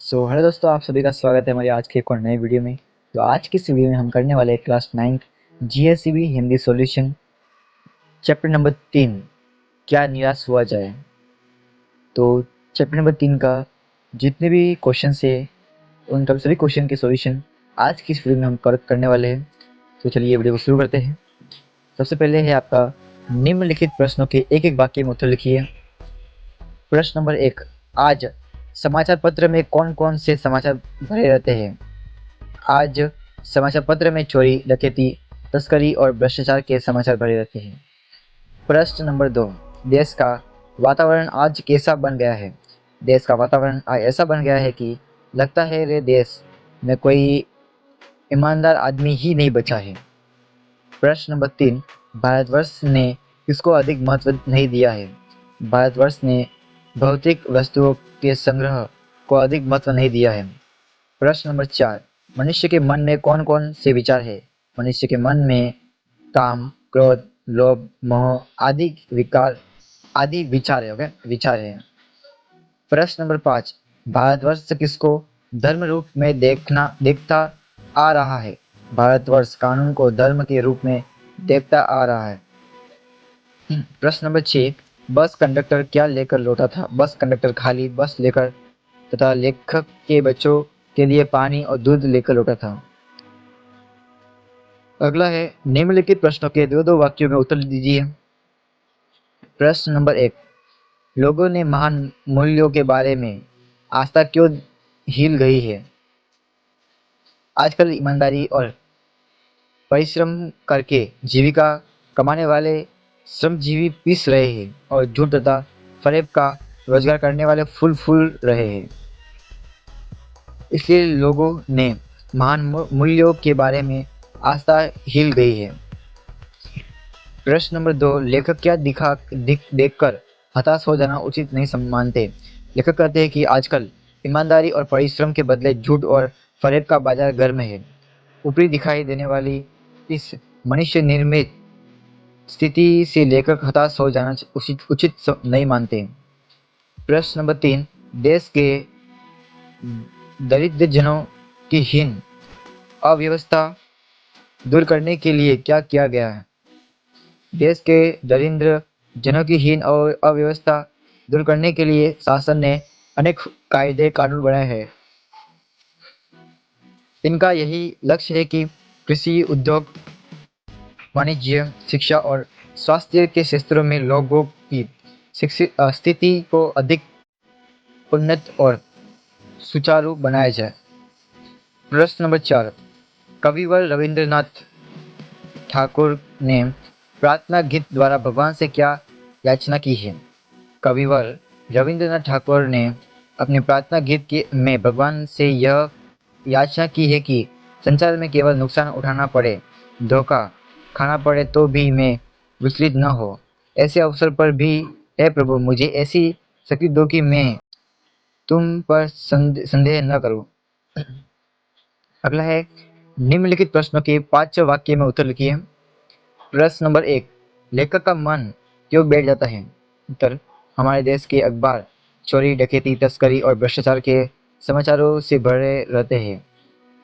Hello दोस्तों, आप सभी का स्वागत है हमारी आज के एक और नए वीडियो में। तो आज की इस वीडियो में हम करने वाले हैं class 9 GSEB Hindi solution chapter number 3, क्या निराश हुआ जाए। तो चैप्टर नंबर 3 का जितने भी क्वेश्चन है उन सभी क्वेश्चन के सॉल्यूशन आज की इस वीडियो में हम करने वाले हैं। तो चलिए वीडियो को शुरू करते हैं। सबसे पहले है आपका निम्नलिखित प्रश्नों के एक एक वाक्य में उत्तर लिखिए। प्रश्न नंबर 1, आज समाचार पत्र में कौन कौन से समाचार भरे रहते हैं। आज समाचार पत्र में चोरी, डकैती, तस्करी और भ्रष्टाचार के समाचार भरे रहते हैं। प्रश्न नंबर 2, देश का वातावरण आज कैसा बन गया है। देश का वातावरण आज ऐसा बन गया है कि लगता है रे देश में कोई ईमानदार आदमी ही नहीं बचा है। प्रश्न नंबर 3, भारतवर्ष ने किसको अधिक महत्व नहीं दिया है। भारतवर्ष ने भौतिक वस्तुओं के संग्रह को अधिक महत्व नहीं दिया है। प्रश्न नंबर 4, मनुष्य के मन में कौन कौन से विचार है। मनुष्य के मन में काम, क्रोध, लोभ, मोह आदि विचार है। विचार है। प्रश्न नंबर 5, भारतवर्ष किसको धर्म रूप में देखता आ रहा है। भारतवर्ष कानून को धर्म के रूप में देखता आ रहा है। प्रश्न नंबर 6, बस कंडक्टर क्या लेकर लौटा था। बस कंडक्टर खाली बस लेकर तथा लेखक के बच्चों के लिए पानी और दूध लेकर लौटा था। अगला है निम्नलिखित प्रश्नों के दो दो वाक्यों में उत्तर दीजिए। प्रश्न नंबर 1, लोगों ने महान मूल्यों के बारे में आस्था क्यों हिल गई है। आजकल ईमानदारी और परिश्रम करके जीविका कमाने वाले श्रमजीवी पिस रहे हैं और झूठ तथा फरेब का रोजगार करने वाले फूल फूल रहे हैं। इसलिए लोगों ने महान मूल्यों के बारे में आस्था हिल गई है। प्रश्न नंबर 2, लेखक क्या देखकर हताश हो जाना उचित नहीं मानते। लेखक कहते हैं कि आजकल ईमानदारी और परिश्रम के बदले झूठ और फरेब का बाजार गर्म है। ऊपरी दिखाई देने वाली इस मनुष्य निर्मित स्थिति से लेखक हताश हो जाना उचित नहीं मानते। प्रश्न नंबर 3, देश के दरिद्र जनों की हीन अव्यवस्था दूर करने के लिए क्या किया गया है। देश के दरिद्र जनों की हीन और अव्यवस्था दूर करने के लिए शासन ने अनेक कायदे कानून बनाए हैं। इनका यही लक्ष्य है कि कृषि, उद्योग, वाणिज्य, शिक्षा और स्वास्थ्य के क्षेत्रों में लोगों की स्थिति को अधिक उन्नत और सुचारू बनाया जाए। प्रश्न नंबर 4, कविवर रविंद्रनाथ ठाकुर ने प्रार्थना गीत द्वारा भगवान से क्या याचना की है। कविवर रविंद्रनाथ ठाकुर ने अपने प्रार्थना गीत में भगवान से यह याचना की है कि संसार में केवल नुकसान उठाना पड़े, धोखा खाना पड़े तो भी मैं विचलित न हो। ऐसे अवसर पर भी हे प्रभु मुझे ऐसी शक्ति दो कि मैं तुम पर संदेह न करूं। अगला है निम्नलिखित प्रश्नों के 5 वाक्य में उत्तर लिखिए। प्रश्न नंबर 1, लेखक का मन क्यों बैठ जाता है। उत्तर, हमारे देश के अखबार चोरी, डकैती, तस्करी और भ्रष्टाचार के समाचारों से भरे रहते हैं।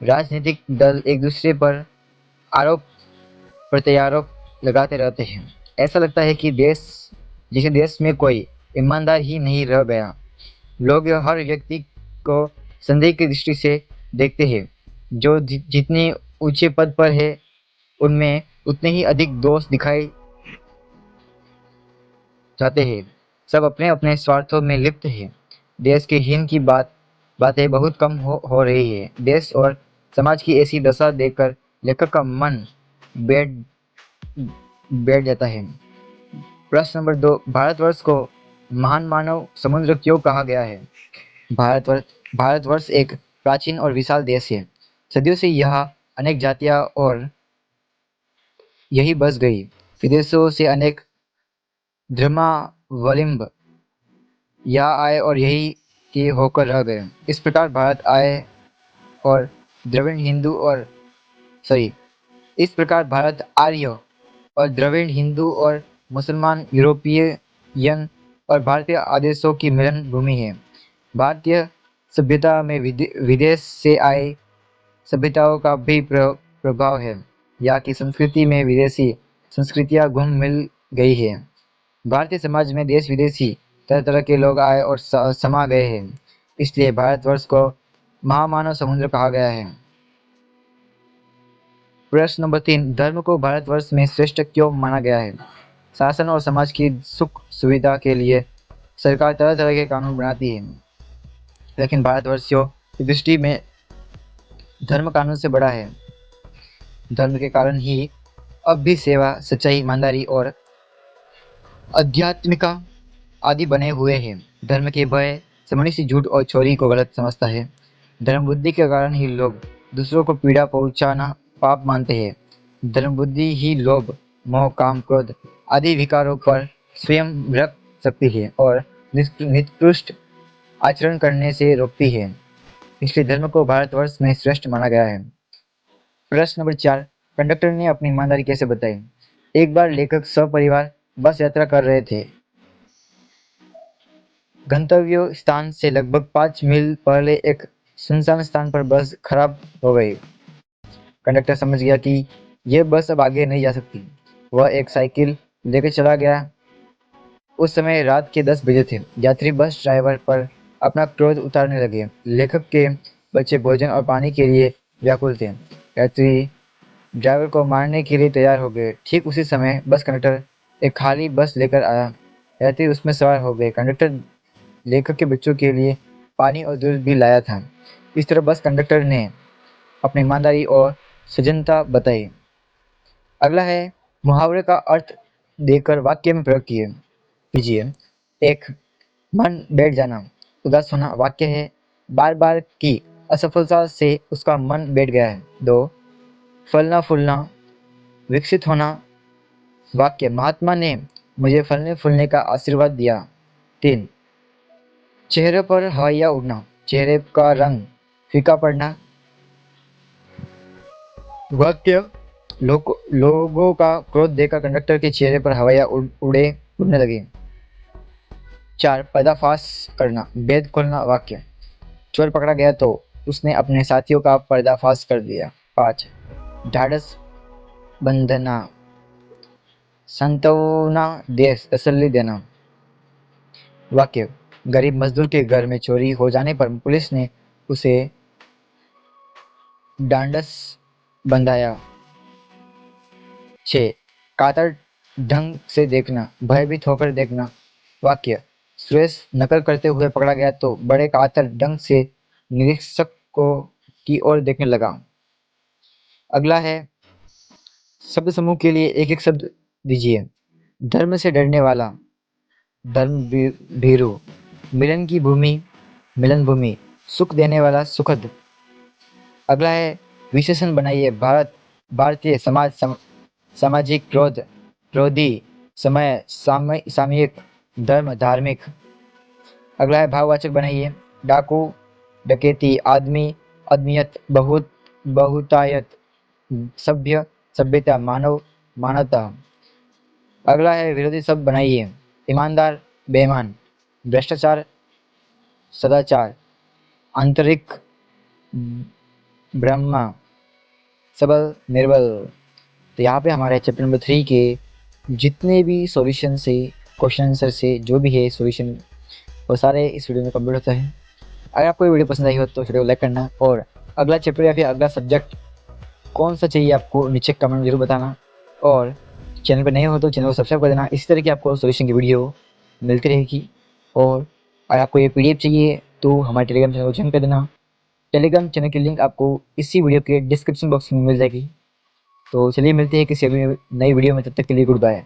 राजनीतिक दल एक दूसरे पर आरोप प्रत्यारोप लगाते रहते हैं। ऐसा लगता है कि देश में कोई ईमानदार ही नहीं रह गया। लोग हर व्यक्ति को संदेह की दृष्टि से देखते हैं। जो जितने ऊंचे पद पर है उनमें उतने ही अधिक दोष दिखाए जाते हैं। सब अपने अपने स्वार्थों में लिप्त हैं। देश के हित की बातें बहुत कम हो रही है। देश और समाज की ऐसी दशा देखकर लेखक का मन बैठ बैठ जाता है। प्रश्न नंबर 2, भारतवर्ष को महान मानव समुद्र क्यों कहा गया है। भारतवर्ष एक प्राचीन और विशाल देश है। सदियों से यहाँ अनेक जातियां और यही बस गई। विदेशों से अनेक धर्मावलंबी यहाँ आए और यही के होकर रह गए। इस प्रकार भारत आए और द्रविड़ हिंदू और सॉरी इस प्रकार भारत आर्य और द्रविड़ हिंदू और मुसलमान, यूरोपियन और भारतीय आदेशों की मिलन भूमि है। भारतीय सभ्यता में विदेश से आए सभ्यताओं का भी प्रभाव है। यहाँ की संस्कृति में विदेशी संस्कृतियाँ घुल मिल गई है। भारतीय समाज में देश विदेशी तरह तरह के लोग आए और समा गए हैं, इसलिए भारतवर्ष को महामानव समुद्र कहा गया है। प्रश्न नंबर 3, धर्म को भारतवर्ष में श्रेष्ठ क्यों माना गया है? शासन और समाज की सुख सुविधा के लिए सरकार तरह तरह के कानून बनाती है, लेकिन भारतवर्षियों की दृष्टि में धर्म कानून से बड़ा है। धर्म के कारण ही अब भी सेवा, सच्चाई, ईमानदारी और आध्यात्मिका आदि बने हुए हैं। धर्म के भय से मनुष्य झूठ और चोरी को गलत समझता है। धर्म बुद्धि के कारण ही लोग दूसरों को पीड़ा पहुंचाना पाप मानते हैं। धर्म बुद्धि ही लोभ, मोह, काम, क्रोध आदि विकारों पर स्वयं रख सकती है और निकृष्ट आचरण करने से रोकती है। इसलिए धर्म को भारतवर्ष में श्रेष्ठ माना गया है। प्रश्न नंबर 4, कंडक्टर ने अपनी ईमानदारी कैसे बताई? एक बार लेखक सपरिवार बस यात्रा कर रहे थे। गंतव्य स्थान से लगभग 5 मील पहले एक सुनसान स्थान पर बस खराब हो गई। कंडक्टर समझ गया कि यह बस अब आगे नहीं जा सकती। वह एक साइकिल लेकर चला गया। उस समय रात के 10 बजे थे। यात्री बस ड्राइवर पर अपना क्रोध उतारने लगे। लेखक के बच्चे भोजन और पानी के लिए व्याकुल थे। यात्री ड्राइवर को मारने के लिए तैयार हो गए। ठीक उसी समय बस कंडक्टर एक खाली बस लेकर आया। यात्री उसमें सवार हो गए। कंडक्टर लेखक के बच्चों के लिए पानी और दूध भी लाया था। इस तरह बस कंडक्टर ने अपनी ईमानदारी और सज्जनता बताई। अगला है मुहावरे का अर्थ देकर वाक्य में प्रयोग कीजिए। 1, मन बैठ जाना, उदास होना। वाक्य है, बार बार की असफलता से उसका मन बैठ गया है। 2, फलना फूलना, विकसित होना। वाक्य, महात्मा ने मुझे फलने फूलने का आशीर्वाद दिया। 3, चेहरे पर हवाइयाँ उड़ना, चेहरे का रंग फीका पड़ना। वाक्य, लोगों का क्रोध देखकर कंडक्टर के चेहरे पर हवाइयाँ उड़ने लगी। 4, पर्दाफाश करना, भेद खोलना। वाक्य, चोर पकड़ा गया तो उसने अपने साथियों का पर्दाफाश कर दिया। 5, ढाढ़स बंधना, सांत्वना दे, तसल्ली देना। वाक्य, गरीब मजदूर के घर में चोरी हो जाने पर पुलिस ने उसे ढांढस बंधाया। 6, कातर ढंग से देखना, भयभीत होकर देखना। वाक्य, सुरेश नकल करते हुए पकड़ा गया तो बड़े कातर ढंग से निरीक्षक की ओर देखने लगा। अगला है शब्द समूह के लिए एक एक शब्द दीजिए। धर्म से डरने वाला, धर्म भीरु। मिलन की भूमि, मिलन भूमि। सुख देने वाला, सुखद। अगला है विशेषण बनाइए। भारतीय समाज, सामाजिक, क्रोध, क्रोधी, समय, सामयिक, धर्म, धार्मिक। अगला है भाववाचक बनाइए। डाकू, डकैती, आदमी, आदमियत, बहुत, बहुतायत, सभ्य, सभ्यता, मानव, मानवता। अगला है विरोधी शब्द बनाइए। ईमानदार, बेईमान, भ्रष्टाचार, सदाचार, आंतरिक, ब्रह्मा, सबल, निर्बल। तो यहाँ पे हमारे चैप्टर नंबर 3 के जितने भी सॉल्यूशन से, क्वेश्चन आंसर से जो भी है सॉल्यूशन, वो सारे इस वीडियो में कंप्लीट होता है। अगर आपको ये वीडियो पसंद आई हो तो वीडियो को लाइक करना और अगला चैप्टर या फिर अगला सब्जेक्ट कौन सा चाहिए आपको नीचे कमेंट जरूर बताना। और चैनल पर नए हो तो चैनल को सब्सक्राइब कर देना। इसी तरह की आपको सॉल्यूशन की वीडियो मिलती रहेगी। और अगर आपको ये PDF चाहिए तो हमारे टेलीग्राम चैनल को ज्वाइन कर देना। टेलीग्राम चैनल की लिंक आपको इसी वीडियो के डिस्क्रिप्शन बॉक्स में मिल जाएगी। तो चलिए मिलते हैं किसी अभी नई वीडियो में, तब तक के लिए गुड बाय।